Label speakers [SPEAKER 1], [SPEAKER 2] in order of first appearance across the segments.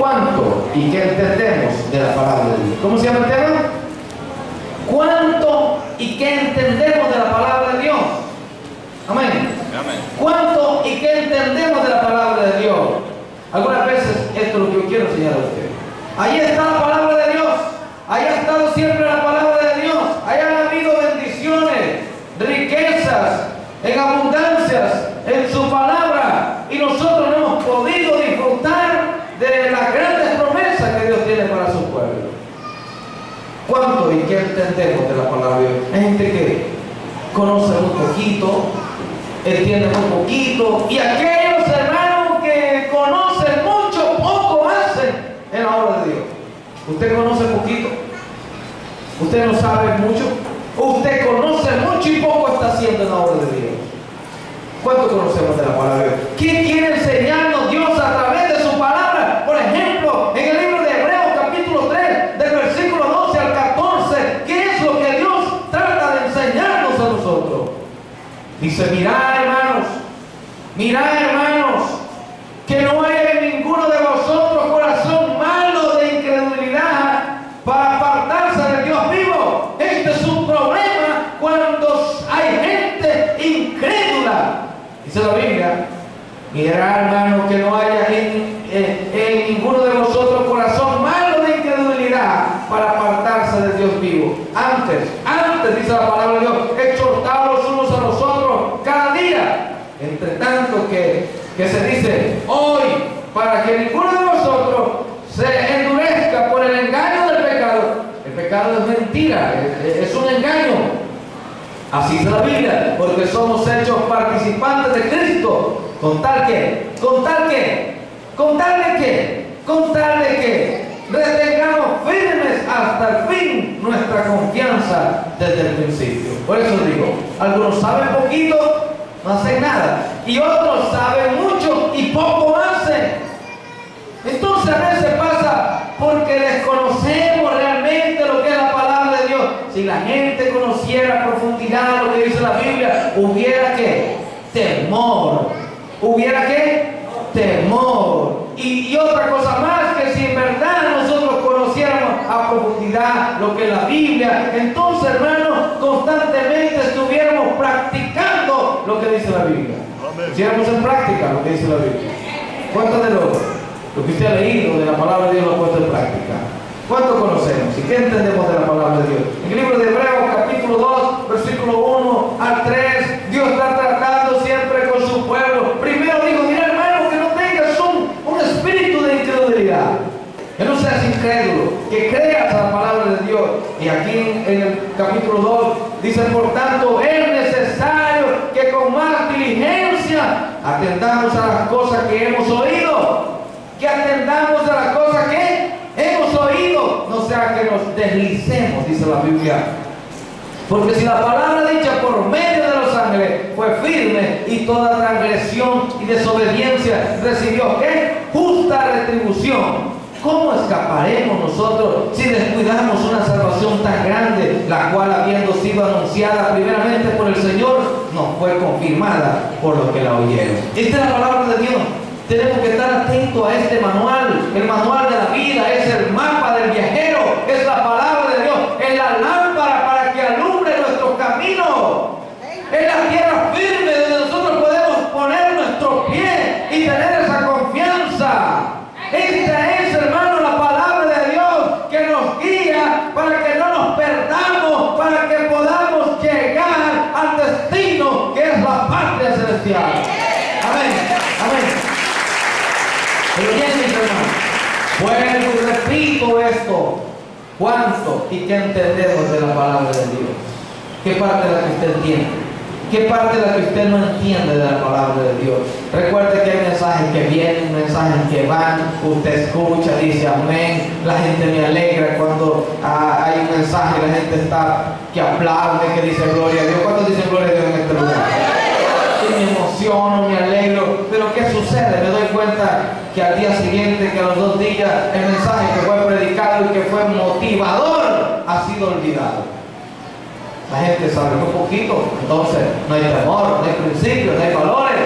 [SPEAKER 1] ¿Cuánto y qué entendemos de la palabra de Dios? ¿Cómo se llama el tema? ¿Cuánto y qué entendemos de la palabra de Dios? Amén. ¿Cuánto y qué entendemos de la palabra de Dios? Algunas veces esto es lo que yo quiero enseñar a ustedes. Ahí está la palabra de Dios. Ahí ha estado siempre la palabra de Dios. Ahí han habido bendiciones, riquezas, en abundancias en su palabra. Y nosotros no hemos podido disfrutar de las grandes promesas que Dios tiene para su pueblo. ¿Cuánto y qué entendemos de la palabra de Dios? Hay gente que conoce muy poquito, entiende muy poquito, y aquellos hermanos que conocen mucho, poco hacen en la obra de Dios. ¿Usted conoce poquito? ¿Usted no sabe mucho? ¿Usted conoce mucho y poco está haciendo en la obra de Dios? ¿Cuánto conocemos de la palabra de Dios? ¿Qué quiere enseñarnos Dios a través de su palabra? Por ejemplo, en el libro de Hebreos capítulo 3, del versículo 12 al 14, ¿qué es lo que Dios trata de enseñarnos a nosotros? Dice, mirad hermanos, que no haya en ninguno de vosotros corazón malo de incredulidad para apartarse del Dios vivo. Este es un problema cuando hay gente incrédula. Dice la Biblia, mirad hermanos, que no haya en ninguno de vosotros corazón malo de incredulidad para apartarse del Dios vivo. Antes, dice la palabra de Dios, exhortados unos a los otros cada día, entre tanto que se dice hoy, para que ninguno de vosotros se endurezca por el engaño del pecado. El pecado es mentira, es un engaño. Así dice la Biblia, porque somos hechos participantes de Cristo, con tal de que retengamos firmes hasta el fin nuestra confianza desde el principio. Por eso digo, algunos saben poquito, no hacen nada, y otros saben mucho y poco hacen. Entonces a veces pasa porque desconocemos realmente lo que es la palabra de Dios. Si la gente conociera a profundidad lo que dice la Biblia, hubiera ¿qué? Temor. ¿Hubiera qué? Temor. Y otra cosa más, que si en verdad nosotros conociéramos a profundidad lo que es la Biblia, entonces hermanos, constantemente estuviéramos practicando lo que dice la Biblia. Pusiéramos en práctica lo que dice la Biblia. ¿Cuántos de lo que usted ha leído de la palabra de Dios lo ha puesto en práctica? ¿Cuánto conocemos y qué entendemos de la palabra de Dios? En el libro de Hebreos capítulo 2, versículo 1 al 3, Dios está tratando siempre con su pueblo. Primero dijo, mira hermano, que no tengas un espíritu de incredulidad, que no seas incrédulo, que creas a la palabra de Dios. Y aquí en el capítulo 2 dice, por tanto es necesario que con más diligencia atendamos a las cosas que hemos oído, que atendamos a las cosas que hemos oído, no sea que nos deslicemos, dice la Biblia. Porque si la palabra dicha por medio de los ángeles fue firme, y toda transgresión y desobediencia recibió ¿qué? Justa retribución, ¿cómo escaparemos nosotros si descuidamos una salvación tan grande, la cual, habiendo sido anunciada primeramente por el Señor, nos fue confirmada por los que la oyeron? Esta es la palabra de Dios. Tenemos que estar atentos a este manual. El manual de la vida es el mapa del viajero, es la palabra de Dios, es la lámpara para que alumbre nuestro camino, es la tierra firme donde nosotros podemos poner nuestro pie y tener esa confianza. Esta es, hermano, la palabra de Dios que nos guía para que no nos perdamos, para que podamos llegar al destino que es la patria celestial. Amén, amén. Pero bien, mis hermanos, vuelvo y repito esto. ¿Cuánto y qué entendemos de la palabra de Dios? ¿Qué parte de la que usted entiende? ¿Qué parte de la que usted no entiende de la palabra de Dios? Recuerde que hay mensajes que vienen, mensajes que van, usted escucha, dice amén, la gente me alegra cuando hay un mensaje, la gente está que aplaude, que dice gloria a Dios. ¿Cuántos dicen gloria a Dios en este lugar? Y me emociono, me alegro, pero ¿qué sucede? Me doy cuenta que al día siguiente, que a los 2 días, el mensaje que fue predicado y que fue motivador ha sido olvidado. La gente sabe muy poquito, entonces no hay temor, no hay principios, no hay valores,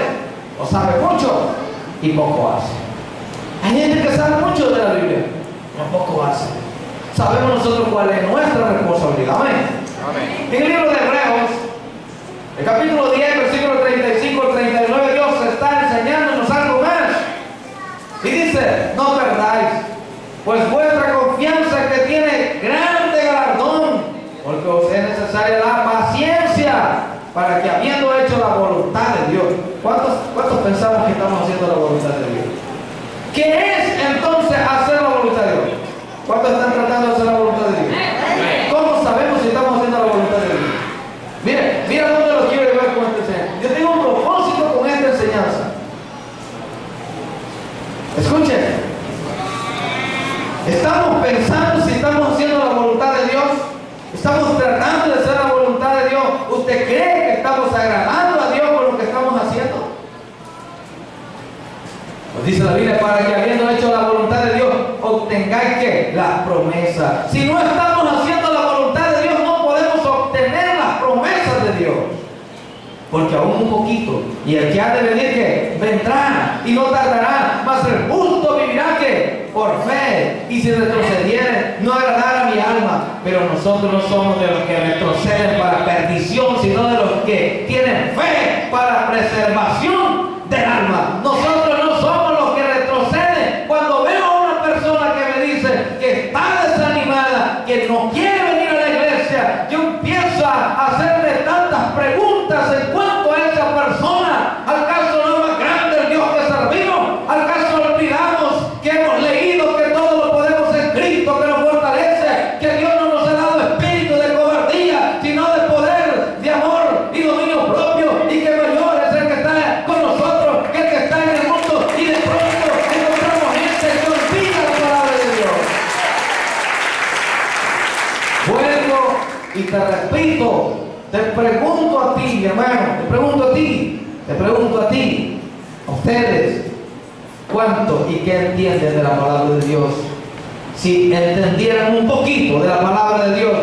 [SPEAKER 1] o sabe mucho y poco hace. Hay gente que Usted sabe mucho de la Biblia, no poco hace. Sabemos nosotros cuál es nuestra responsabilidad. Amén. Amén. En el libro de Hebreos, el capítulo 10, versículo 35 al 39, Dios está enseñándonos algo más. Y dice, no perdáis, pues vuestra confianza que tiene grande galardón, porque os es necesaria la paciencia, para que habiendo hecho la voluntad de Dios. ¿Cuántos pensamos que estamos haciendo la voluntad de Dios? ¿Qué es entonces hacer la voluntad de Dios? ¿Cuántos están tratando de hacer la voluntad de Dios? ¿Cómo sabemos si estamos haciendo la voluntad de Dios? Mira dónde lo quiero llevar con esta enseñanza. Yo tengo un propósito con esta enseñanza. Escuchen. Estamos pensando si estamos haciendo la voluntad de Dios. Estamos tratando de hacer la voluntad de Dios. ¿Usted cree que estamos agradando a Dios con lo que estamos haciendo? Pues dice la Biblia, para que habiendo hecho la voluntad de Dios, obtengáis que la promesa. Si no estamos haciendo la voluntad de Dios, no podemos obtener las promesas de Dios. Porque aún un poquito, y el que ha de venir que vendrá y no tardará, mas el justo vivirá que por fe, y si retrocediere no agradará a mi alma. Pero nosotros no somos de los que retroceden para perdición, sino de los que tienen fe para preservación del alma. Nosotros no somos los que retroceden. Cuando veo a una persona que me dice que está desanimada, que no quiere venir a la iglesia, yo empiezo a hacerle tantas preguntas en cuanto a esa persona. ¿Acaso no es más grande el Dios que servimos? ¿Acaso olvidamos que hemos leído que todo lo podemos en Cristo que nos fortalece? Que Dios no nos ha dado espíritu de cobardía, sino de poder, de amor y dominio propio, y que mayor es el que está con nosotros que el que está en el mundo. Y de pronto encontramos gente que olvida la palabra de Dios. Vuelvo y te repito, te pregunto a ti, mi hermano, te pregunto a ti, a ustedes, ¿cuánto y qué entienden de la palabra de Dios? Si entendieran un poquito de la palabra de Dios,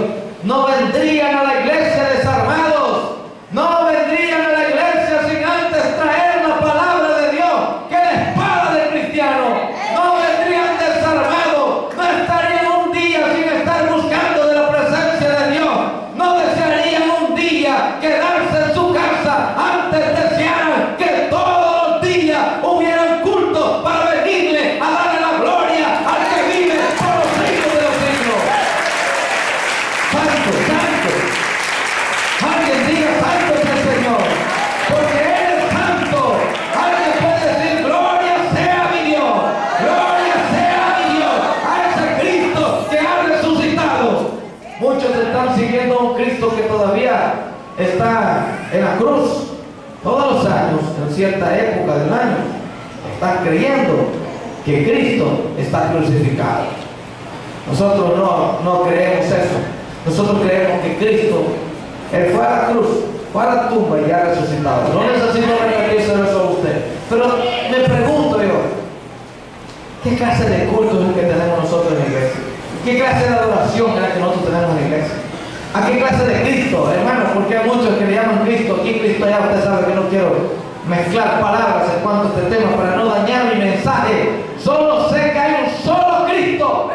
[SPEAKER 1] no vendrían a la iglesia desarmados, no vendrían a la iglesia sin antes traer la palabra de Dios, que es la espada del cristiano. No vendrían desarmados, no estarían un día sin estar buscando de la presencia de Dios, no desearían un día quedarse en su casa, antes desearan que todos los días hubieran culto para venirle a darle la gloria al que vive por los siglos de los siglos. Santo, santo. Alguien diga santo es el Señor, porque Él es santo. Alguien puede decir gloria sea a mi Dios, gloria sea a mi Dios, a ese Cristo que ha resucitado. Muchos están siguiendo a un Cristo que todavía está en la cruz. Todos los años, en cierta época del año, están creyendo que Cristo está crucificado. Nosotros no creemos eso. Nosotros creemos que Cristo, Él fue a la cruz, fue a la tumba y ha resucitado. No necesito repetirse eso a usted. Pero me pregunto yo, ¿qué clase de culto es el que tenemos nosotros en la iglesia? ¿Qué clase de adoración es la que nosotros tenemos en la iglesia? ¿A qué clase de Cristo, hermanos? Porque hay muchos que le llaman Cristo aquí, Cristo allá. Usted sabe que no quiero mezclar palabras en cuanto a este tema para no dañar mi mensaje. Solo sé que hay un solo Cristo.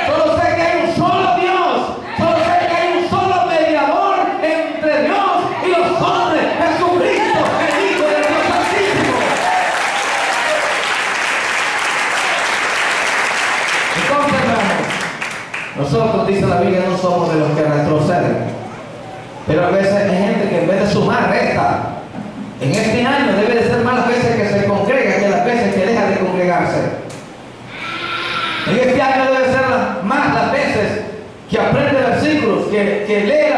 [SPEAKER 1] Solo sé que hay un solo Dios. Solo sé que hay un solo mediador entre Dios y los hombres, Jesucristo, el Hijo del Dios Santísimo. Entonces, hermanos, nosotros, dice la Biblia, no somos de los que retroceden. Pero a veces hay gente que en vez de sumar, resta. En este año debe de ser más las veces que se congrega que las veces que deja de congregarse. En este año debe ser más las veces que aprende versículos, que lee